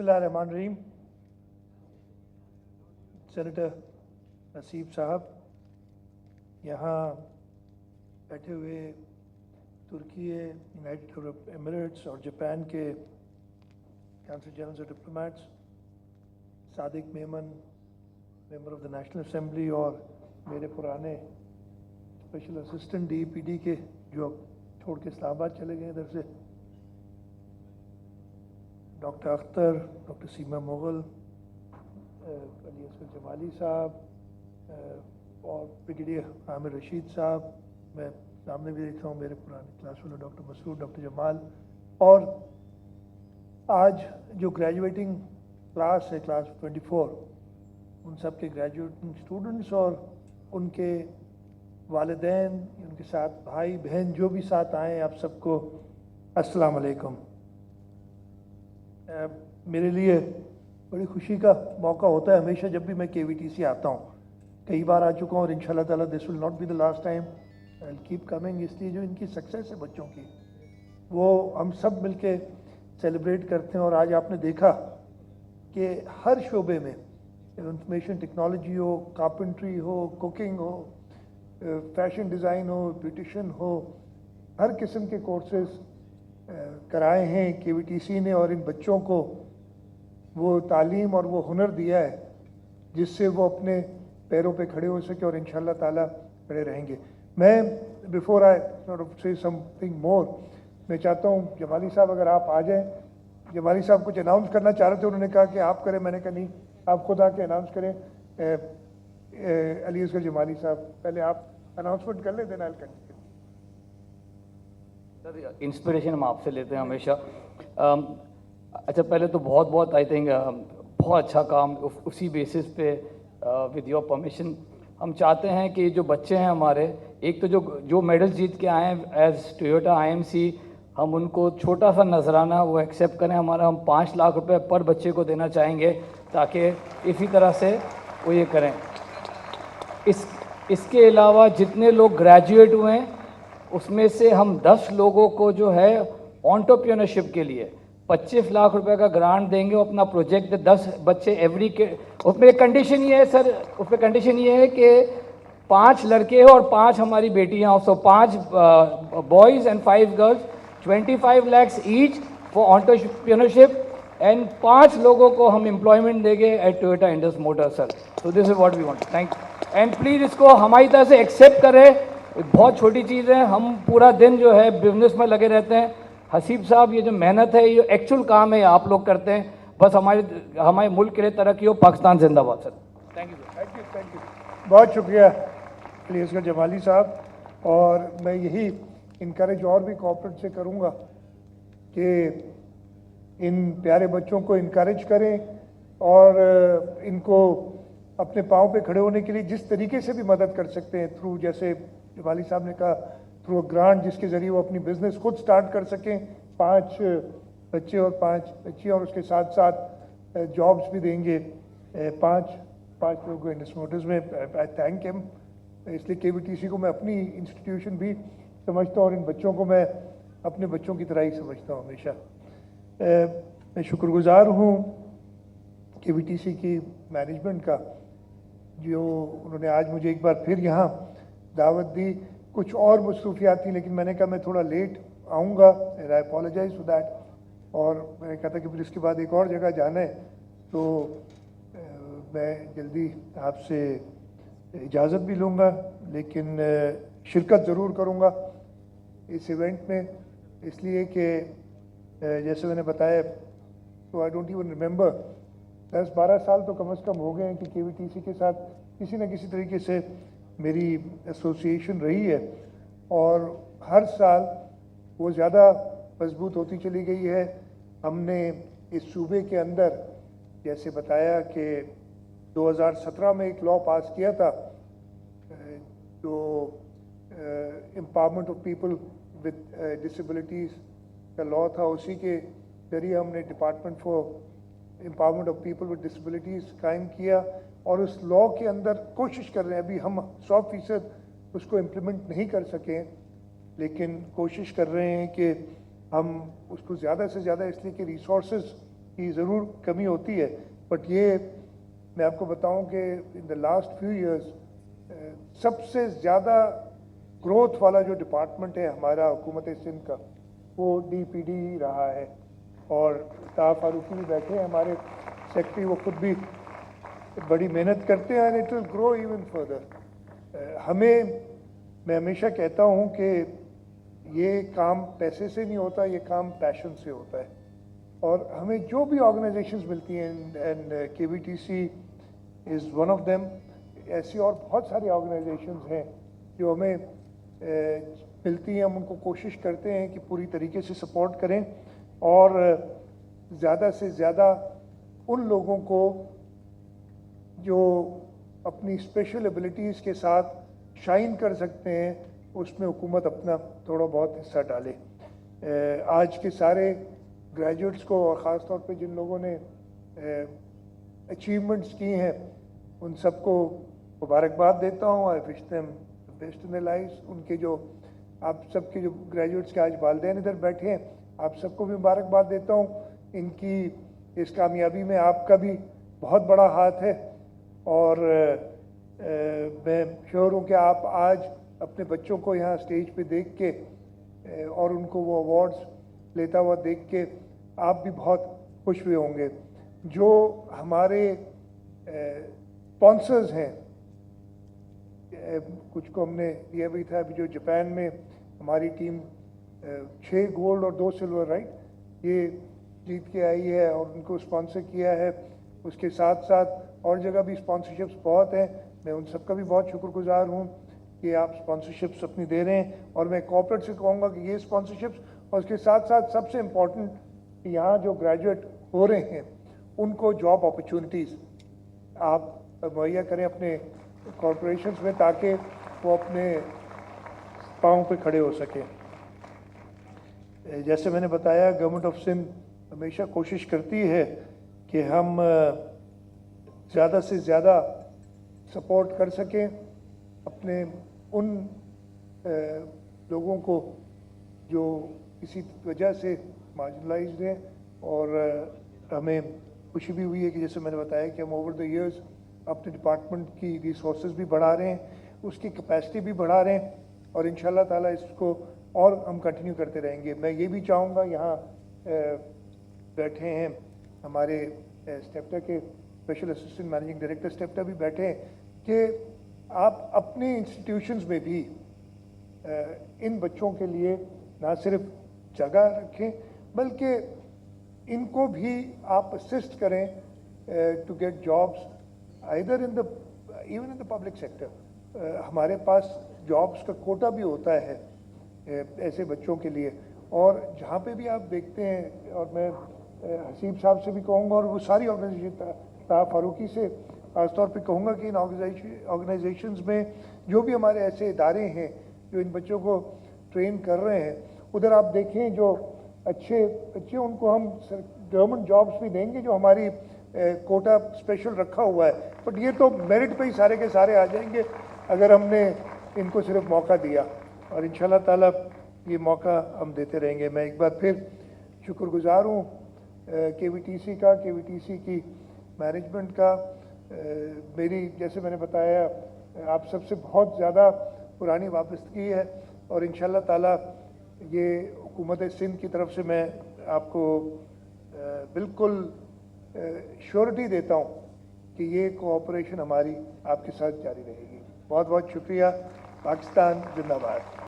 बिस्मिल्लाहिर्रहमानिर्रहीम। सेनेटर नसीब साहब, यहाँ बैठे हुए तुर्की, यूनाइटेड अरब एमिरेट्स और जापान के काउंसिल जनरल और diplomats, Sadiq Memon member of the national assembly और मेरे पुराने स्पेशल असिस्टेंट DPD के जो छोड़ के इस्लामाबाद चले गए इधर से, डॉक्टर अख्तर, डॉक्टर सीमा मुगल, अली असगर जमाली साहब और ब्रिगेडियर आमिर रशीद साहब, मैं सामने भी देख रहा हूँ मेरे पुराने class fellow doctor Masood, doctor Jamal, और आज जो ग्रेजुएटिंग क्लास है क्लास 24, उन सब के ग्रेजुएटिंग स्टूडेंट्स और उनके वालिदैन, उनके साथ भाई बहन जो भी साथ आए, आप सबको अस्सलाम वालेकुम। मेरे लिए बड़ी खुशी का मौका होता है हमेशा जब भी मैं KVTC आता हूँ। कई बार आ चुका हूँ और इंशाल्लाह ताला this will not be the last time, I will keep coming. इसलिए जो इनकी सक्सेस है बच्चों की, वो हम सब मिलके सेलिब्रेट करते हैं। और आज आपने देखा कि हर शोबे में, इंफॉर्मेशन टेक्नोलॉजी हो, कारपेंट्री हो, कुकिंग हो, फैशन डिज़ाइन हो, ब्यूटिशन हो, हर किस्म के कोर्सेज कराए हैं KVTC ने, और इन बच्चों को वो तालीम और वो हुनर दिया है जिससे वो अपने पैरों पे खड़े हो सके और इंशाल्लाह ताला खड़े रहेंगे। मैं बिफोर आई सॉर्ट ऑफ से समथिंग मोर, मैं चाहता हूँ जमाली साहब अगर आप आ जाएं। जमाली साहब कुछ अनाउंस करना चाह रहे थे, उन्होंने कहा कि आप करें, मैंने कहा नहीं आप खुद आके अनाउंस करें। अली असगर जमाली साहब, पहले आप अनाउंसमेंट कर लें, then I will continue. Sir, inspiration हम आपसे लेते हैं हमेशा। अच्छा, पहले तो बहुत बहुत आई थिंक बहुत अच्छा काम उसी बेसिस पे विद योर परमिशन हम चाहते हैं कि जो बच्चे हैं हमारे, एक तो जो मेडल जीत के आए हैं एज टोयोटा IMC, हम उनको छोटा सा नजराना वो एक्सेप्ट करें हमारा। हम 5 लाख रुपए पर बच्चे को देना चाहेंगे ताकि इसी तरह से वो ये करें। इसके अलावा जितने लोग ग्रेजुएट हुए हैं उसमें से हम 10 लोगों को जो है एंटरप्रेन्योरशिप के लिए 25 लाख रुपए का ग्रांट देंगे। वो अपना प्रोजेक्ट 10 बच्चे एवरी के, उसमें कंडीशन ये है सर, उसमें कंडीशन ये है कि 5 लड़के और 5 हमारी बेटियां, so 5 boys and 5 girls, 25 lakhs each for entrepreneurship, and 5 लोगों को हम एम्प्लॉयमेंट देंगे at Toyota Indus motor sir. So this is what we want. Thank you, and please इसको हमारी तरह से एक्सेप्ट करें। बहुत छोटी चीज़ है, हम पूरा दिन जो है बिजनेस में लगे रहते हैं। हसीब साहब, ये जो मेहनत है, ये एक्चुअल काम है, आप लोग करते हैं। बस हमारे मुल्क के लिए तरक्की हो। पाकिस्तान जिंदाबाद sir. Thank you sir. Thank you, बहुत शुक्रिया अली असगर जमाली साहब। और मैं यही इनकरेज और भी कॉर्पोरेट से करूँगा कि इन प्यारे बच्चों को इनकरेज करें और इनको अपने पाँव पे खड़े होने के लिए जिस तरीके से भी मदद कर सकते हैं, थ्रू, जैसे जमाली साहब ने कहा, थ्रू अ ग्रांट जिसके ज़रिए वो अपनी बिजनेस खुद स्टार्ट कर सकें। 5 बच्चे और 5 बच्चियाँ, और उसके साथ साथ जॉब्स भी देंगे 5 लोगों को इंडस मोटर्स में। आई थैंक हिम। इसलिए KVTC को मैं अपनी इंस्टीट्यूशन भी समझता हूँ और इन बच्चों को मैं अपने बच्चों की तरह ही समझता हूँ हमेशा। मैं शुक्रगुजार हूँ KVTC की मैनेजमेंट का, जो उन्होंने आज मुझे एक बार फिर यहाँ दावत दी। कुछ और मसरूफियात थी, लेकिन मैंने कहा मैं थोड़ा लेट आऊँगा, and I apologise for that. और मैंने कहा था कि फिर इसके बाद एक और जगह जाना है, तो मैं जल्दी आपसे इजाज़त भी लूँगा, लेकिन शिरकत ज़रूर करूँगा इस इवेंट में, इसलिए कि जैसे मैंने बताया, तो आई डोंट इवन रिमेंबर, 10-12 साल तो कम से कम हो गए हैं कि KVTC के साथ किसी न किसी तरीके से मेरी एसोसिएशन रही है, और हर साल वो ज़्यादा मजबूत होती चली गई है। हमने इस सूबे के अंदर जैसे बताया कि 2017 में एक लॉ पास किया था, जो empowerment of people with disabilities का लॉ था, उसी के जरिए हमने department for empowerment of people with disabilities कायम किया, और उस लॉ के अंदर कोशिश कर रहे हैं, अभी हम 100% उसको इम्प्लीमेंट नहीं कर सके, लेकिन कोशिश कर रहे हैं कि हम उसको ज़्यादा से ज़्यादा, इसलिए कि रिसोर्सेज کی ضرور کمی ہوتی ہے, بٹ یہ میں آپ کو بتاؤں کہ ان دا لاسٹ فیو ایئرس سب سے زیادہ گروتھ والا جو ڈپارٹمنٹ ہے ہمارا حکومت سندھ کا وہ ڈی پی ڈی ہی رہا ہے. اور طاہر فاروقی بھی بیٹھے ہیں ہمارے سیکرٹری, وہ خود بھی بڑی محنت کرتے ہیں, and it will grow even further. میں ہمیشہ کہتا ہوں کہ یہ کام پیسے سے نہیں ہوتا, یہ کام پیشن سے ہوتا ہے. اور ہمیں جو بھی آرگنائزیشنز ملتی ہیں, and K V T C is one of them, ایسی اور بہت ساری آرگنائزیشنز ہیں جو ہمیں ملتی ہیں, ہم ان کو کوشش کرتے ہیں کہ پوری طریقے سے سپورٹ کریں اور زیادہ سے زیادہ ان لوگوں کو جو اپنی اسپیشل ایبلٹیز کے ساتھ شائن کر سکتے ہیں اس میں حکومت اپنا تھوڑا بہت حصہ ڈالے. آج کے سارے گریجویٹس کو اور خاص طور پہ جن لوگوں نے اچیومنٹس کی ہیں ان سب کو مبارکباد دیتا ہوں. آئی وش دیم بیسٹ ان لائف. ان کے جو آپ سب کے جو گریجویٹس کے آج والدین ادھر بیٹھے ہیں آپ سب کو بھی مبارکباد دیتا ہوں. ان کی اس کامیابی میں آپ کا بھی بہت بڑا ہاتھ ہے, اور میں شیور ہوں کہ آپ آج اپنے بچوں کو یہاں اسٹیج پہ دیکھ کے اور ان کو وہ ایوارڈز لیتا ہوا دیکھ کے آپ بھی بہت خوش ہوئے ہوں گے. جو ہمارے اسپانسرز ہیں, کچھ کو ہم نے دیا بھی تھا, ابھی جو جاپان میں ہماری ٹیم 6 گولڈ اور 2 سلور رائٹ یہ جیت کے آئی ہے اور ان کو اسپانسر کیا ہے. اس کے ساتھ ساتھ اور جگہ بھی اسپانسرشپس بہت ہیں, میں ان سب کا بھی بہت شکر گزار ہوں کہ آپ اسپانسرشپس اپنی دے رہے ہیں. اور میں کارپوریٹ سے کہوں گا کہ یہ اسپانسرشپس اور اس کے ساتھ ساتھ سب سے امپورٹنٹ یہاں جو گریجویٹ ہو رہے ہیں ان کو جاب اپرچونیٹیز آپ مہیا کریں اپنے کارپوریشنز میں تاکہ وہ اپنے پاؤں پہ کھڑے ہو سکیں. جیسے میں نے بتایا گورنمنٹ آف سندھ ہمیشہ کوشش کرتی ہے کہ ہم زیادہ سے زیادہ سپورٹ کر سکیں اپنے ان لوگوں کو جو کسی وجہ سے مارجنلائزڈ ہیں. اور ہمیں خوشی بھی ہوئی ہے کہ جیسے میں نے بتایا کہ ہم اوور دا ایئرز اپنے ڈپارٹمنٹ کی ریسورسز بھی بڑھا رہے ہیں, اس کی کیپیسٹی بھی بڑھا رہے ہیں, اور انشاءاللہ تعالیٰ اس کو اور ہم کنٹینیو کرتے رہیں گے. میں یہ بھی چاہوں گا یہاں بیٹھے ہیں ہمارے اسٹیپٹا کے اسپیشل اسسٹنٹ مینیجنگ ڈائریکٹر اسٹیپٹا بھی بیٹھے ہیں کہ آپ اپنے انسٹیٹیوشنز میں بھی ان بچوں کے لیے نہ صرف جگہ رکھیں بلکہ ان کو بھی آپ اسسٹ کریں to get jobs either in the even in the public sector. ہمارے پاس جابس کا کوٹا بھی ہوتا ہے ایسے بچوں کے لیے, اور جہاں پہ بھی آپ دیکھتے ہیں, اور میں حسیب صاحب سے بھی کہوں گا اور وہ ساری آرگنائزیشن طاہر فاروقی سے خاص طور پہ کہوں گا کہ ان آرگنائزیشنز میں جو بھی ہمارے ایسے ادارے ہیں جو ان بچوں کو ٹرین کر رہے ہیں, ادھر آپ دیکھیں جو اچھے ان کو ہم گورنمنٹ جابس بھی دیں گے جو ہماری کوٹا اسپیشل رکھا ہوا ہے, بٹ یہ تو میرٹ پہ ہی سارے کے سارے آ جائیں گے اگر ہم نے ان کو صرف موقع دیا, اور انشاءاللہ تعالیٰ یہ موقع ہم دیتے رہیں گے. میں ایک بار پھر شکر گزار ہوں کے وی ٹی سی کا, کے وی ٹی سی کی مینجمنٹ کا. میری جیسے میں نے بتایا آپ سب سے بہت زیادہ پرانی وابستگی ہے, اور انشاءاللہ تعالیٰ یہ حکومت سندھ کی طرف سے میں آپ کو بالکل شیورٹی دیتا ہوں کہ یہ کوآپریشن ہماری آپ کے ساتھ جاری رہے گی. بہت بہت شکریہ. پاکستان زندہ باد.